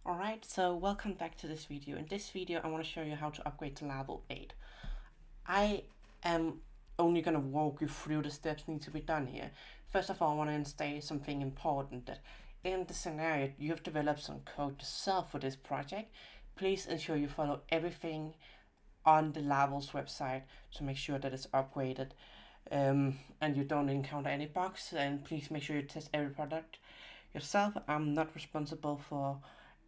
Alright, so welcome back to this video. In this video, I want to show you how to upgrade to Laravel 8. I am only going to walk you through the steps need to be done here. First of all, I want to state something important, that in the scenario you have developed some code yourself for this project. Please ensure you follow everything on the Laravel's website to make sure that it's upgraded and you don't encounter any bugs. And please make sure you test every product yourself. I'm not responsible for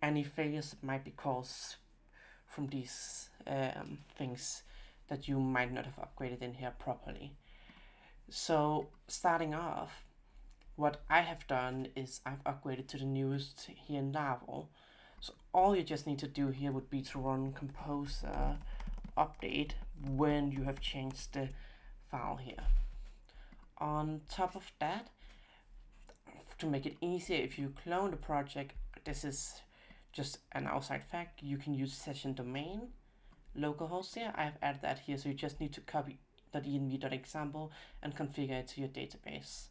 any failures that might be caused from these things that you might not have upgraded in here properly. So starting off, what I have done is I've upgraded to the newest here in Laravel. So all you just need to do here would be to run composer update when you have changed the file here. On top of that, to make it easier, if you clone the project, this is just an outside fact, you can use session domain localhost here. I have added that here, so you just need to copy .env.example and configure it to your database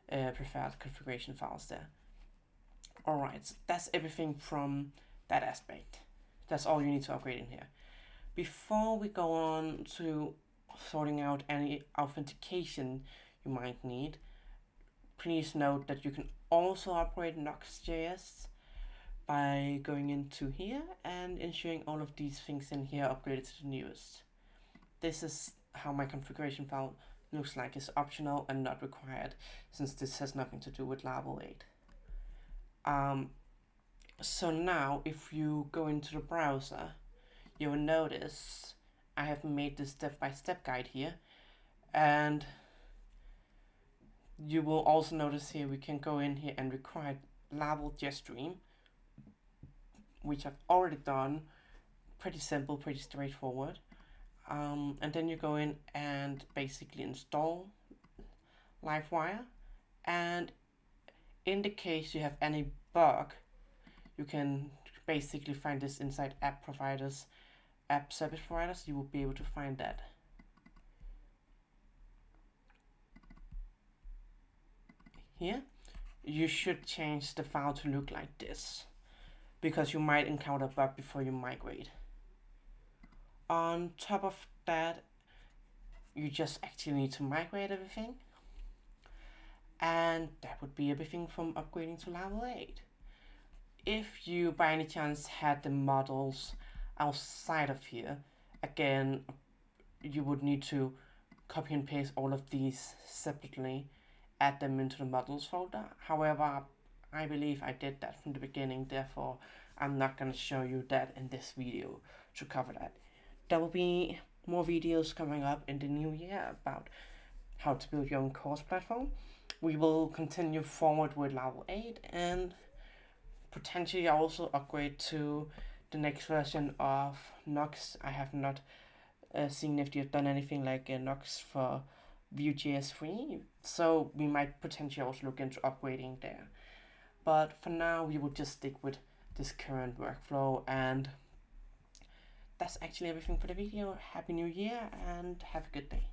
preferred configuration files there. Alright, so that's everything from that aspect. That's all you need to upgrade in here. Before we go on to sorting out any authentication you might need, please note that you can also upgrade NuxtJS by going into here and ensuring all of these things in here upgraded to the newest. This is how my configuration file looks like. It's optional and not required, since this has nothing to do with Laravel 8. So now if you go into the browser, you will notice I have made this step-by-step guide here, and you will also notice here we can go in here and require Laravel Jetstream, which I've already done. Pretty simple, pretty straightforward. And then you go in and basically install Livewire, and in the case you have any bug, you can basically find this inside app providers, app service providers. You will be able to find that. Here you should change the file to look like this, because you might encounter a bug before you migrate. On top of that, you just actually need to migrate everything, and that would be everything from upgrading to Laravel 8. If you by any chance had the models outside of here, again, you would need to copy and paste all of these separately, add them into the models folder. However, I believe I did that from the beginning, therefore I'm not going to show you that in this video to cover that. There will be more videos coming up in the new year about how to build your own course platform. We will continue forward with Laravel 8 and potentially also upgrade to the next version of Nux. I have not seen if you've done anything like Nux for Vue.js 3, so we might potentially also look into upgrading there. But for now, we will just stick with this current workflow, and that's actually everything for the video. Happy New Year and have a good day.